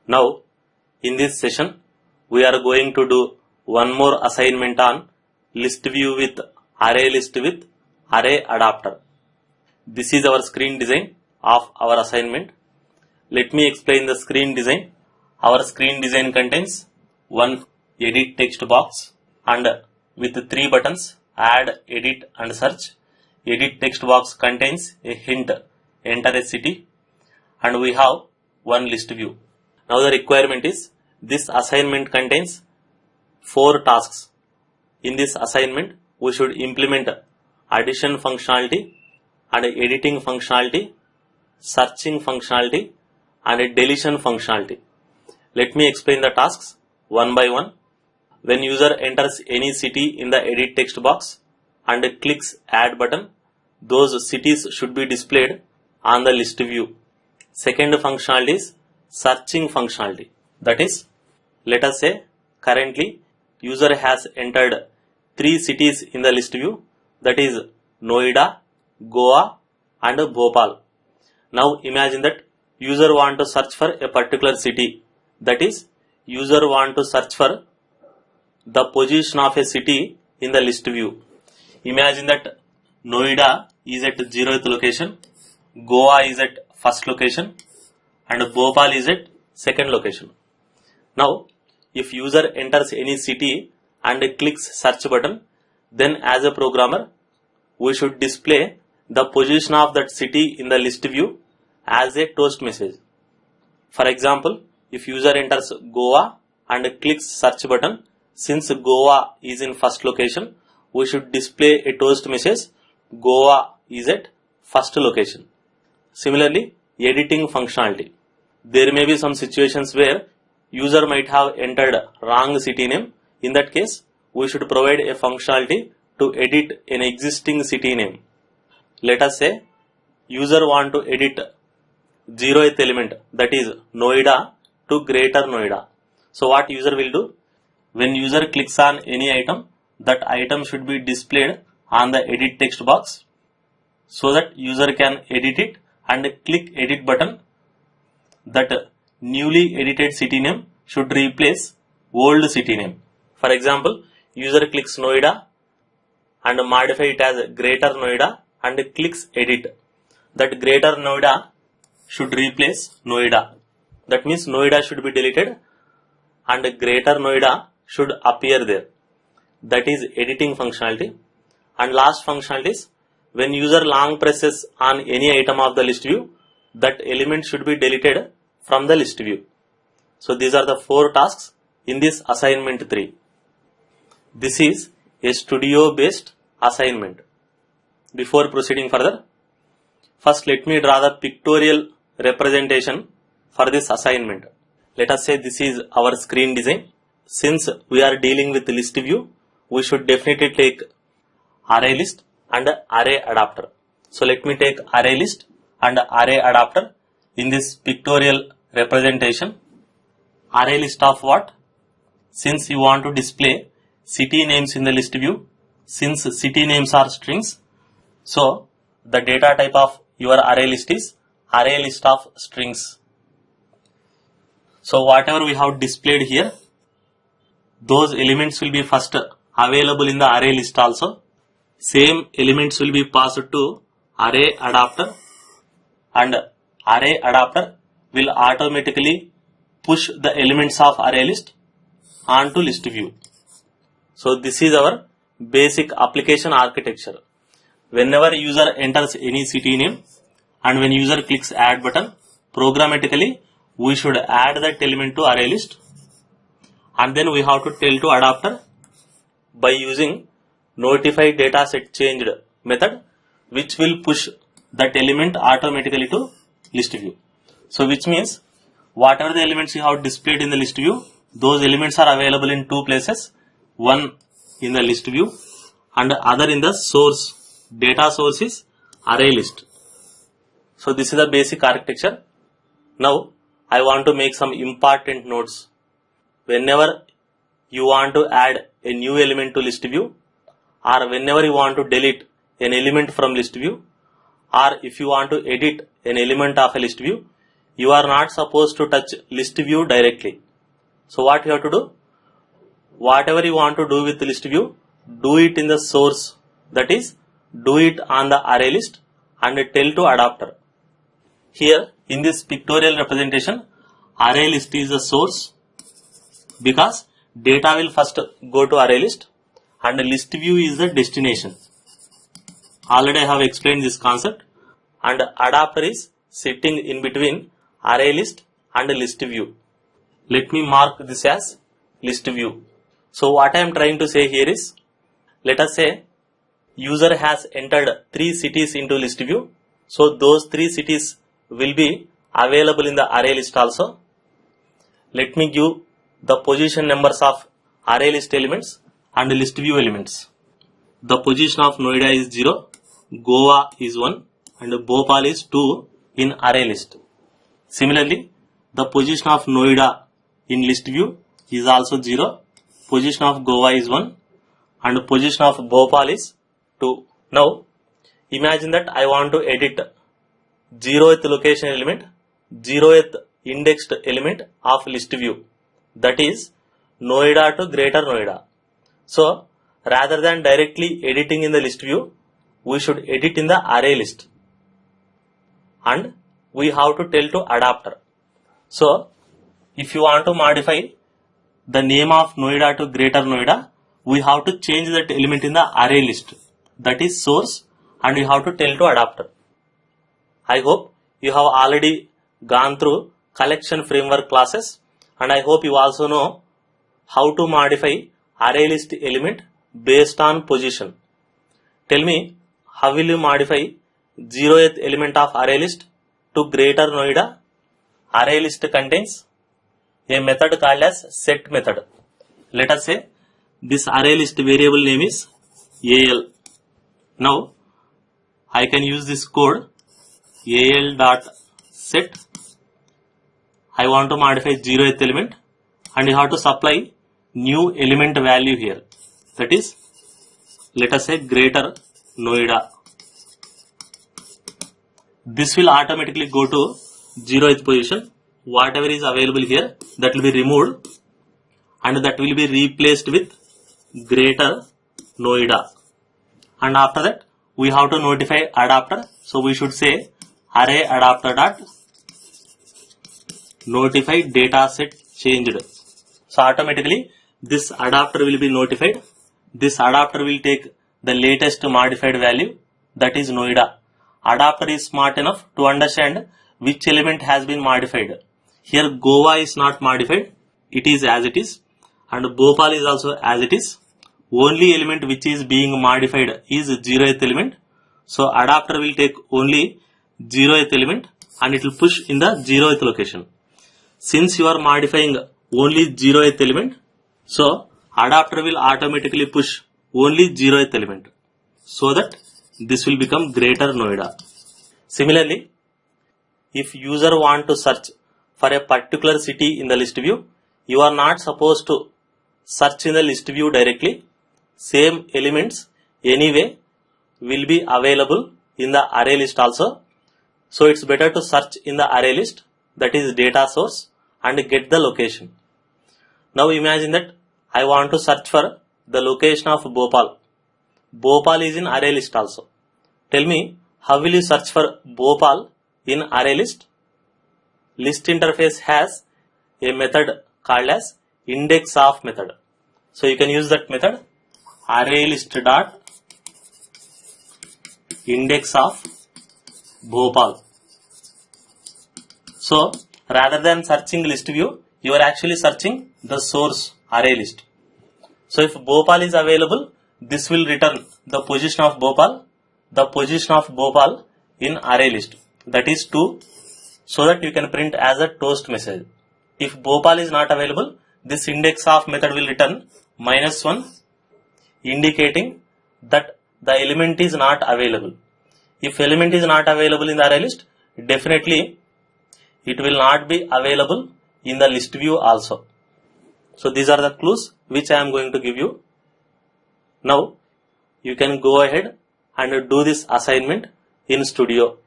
Now, in this session, we are going to do one more assignment on list view with array list with array adapter. This is our screen design of our assignment. Let me explain the screen design. Our screen design contains one edit text box and with three buttons, add, edit and search. Edit text box contains a hint, enter a city, and we have one list view. Now the requirement is this assignment contains 4 tasks. In this assignment, we should implement addition functionality and editing functionality, searching functionality and deletion functionality. Let me explain the tasks one by one. When user enters any city in the edit text box and clicks add button, those cities should be displayed on the list view. Second functionality is searching functionality. That is, let us say currently user has entered 3 cities in the list view, that is Noida, Goa and Bhopal. Now imagine that user want to search for a particular city, that is user want to search for the position of a city in the list view. Imagine that Noida is at 0th location, Goa is at 1st location and Bhopal is at 2nd location. Now if user enters any city and clicks search button, then as a programmer we should display the position of that city in the list view as a toast message. For example, if user enters Goa and clicks search button, since Goa is in 1st location, we should display a toast message Goa is at 1st location. Similarly, editing functionality. There may be some situations where user might have entered wrong city name. In that case, we should provide a functionality to edit an existing city name. Let us say user want to edit 0th element, that is Noida to Greater Noida. So what user will do? When user clicks on any item, that item should be displayed on the edit text box so that user can edit it and click edit button. That newly edited city name should replace old city name. For example, user clicks Noida and modify it as Greater Noida and clicks edit. That Greater Noida should replace Noida. That means Noida should be deleted and Greater Noida should appear there. That is editing functionality. And last functionality is when user long presses on any item of the list view, that element should be deleted from the list view. So these are the 4 tasks in this assignment 3. This is a studio based assignment. Before proceeding further, first let me draw the pictorial representation for this assignment. Let us say this is our screen design. Since we are dealing with list view, we should definitely take array list and array adapter. So let me take array list and array adapter in this pictorial representation. Array list of what? Since you want to display city names in the list view, since city names are strings, so the data type of your array list is array list of strings. So whatever we have displayed here, those elements will be first available in the array list also. Same elements will be passed to array adapter and array adapter will automatically push the elements of array list onto list view. So this is our basic application architecture. Whenever user enters any city name and when user clicks add button, programmatically we should add that element to array list, and then we have to tell to adapter by using notify data set changed method, which will push that element automatically to list view. So which means whatever the elements you have displayed in the list view, those elements are available in 2 places, one in the list view and other in the source. Data source is array list. So this is the basic architecture. Now I want to make some important notes. Whenever you want to add a new element to list view, or whenever you want to delete an element from list view, or if you want to edit an element of a list view, you are not supposed to touch list view directly. So what you have to do? Whatever you want to do with list view, do it in the source. That is, do it on the array list and tell to adapter. Here in this pictorial representation, array list is the source because data will first go to array list and list view is the destination. Already I have explained this concept, and adapter is sitting in between array list and list view. Let me mark this as list view. So what I am trying to say here is, let us say user has entered 3 cities into list view. So those 3 cities will be available in the array list also. Let me give the position numbers of array list elements and list view elements. The position of Noida is 0, Goa is 1 and Bhopal is 2 in array list. Similarly, the position of Noida in list view is also 0, position of Goa is 1 and position of Bhopal is 2. Now, imagine that I want to edit 0th location element, 0th indexed element of list view, that is Noida to Greater Noida. So, rather than directly editing in the list view, we should edit in the array list and we have to tell to adapter. So, if you want to modify the name of Noida to Greater Noida, we have to change that element in the array list, that is source, and we have to tell to adapter. I hope you have already gone through collection framework classes, and I hope you also know how to modify array list element based on position. Tell me, how will you modify 0th element of array list to Greater Noida? Array list contains a method called as set method. Let us say this array list variable name is AL. Now I can use this code AL.set. I want to modify 0th element and you have to supply new element value here. That is, let us say Greater Noida. This will automatically go to 0th position. Whatever is available here, that will be removed and that will be replaced with Greater Noida. And after that, we have to notify adapter. So we should say array adapter dot notify data set changed. So automatically this adapter will be notified. This adapter will take the latest modified value, that is Noida. Adapter is smart enough to understand which element has been modified. Here Goa is not modified, it is as it is, and Bhopal is also as it is. Only element which is being modified is 0th element. So adapter will take only 0th element and it will push in the 0th location. Since you are modifying only 0th element, so adapter will automatically push only 0th element, so that this will become Greater Noida. Similarly, if user want to search for a particular city in the list view, you are not supposed to search in the list view directly. Same elements anyway will be available in the array list also. So it's better to search in the array list, that is data source, and get the location. Now imagine that I want to search for the location of Bhopal. Bhopal is in array list also. Tell me, how will you search for Bhopal in array list? List interface has a method called as index of method. So you can use that method, array list dot index of Bhopal. So rather than searching list view, you are actually searching the source array list. So if Bhopal is available, this will return the position of Bhopal, in array list, that is 2, so that you can print as a toast message. If Bhopal is not available, this index of method will return -1, indicating that the element is not available. If element is not available in the array list, definitely it will not be available in the list view also. So these are the clues which I am going to give you. Now you can go ahead and do this assignment in Studio.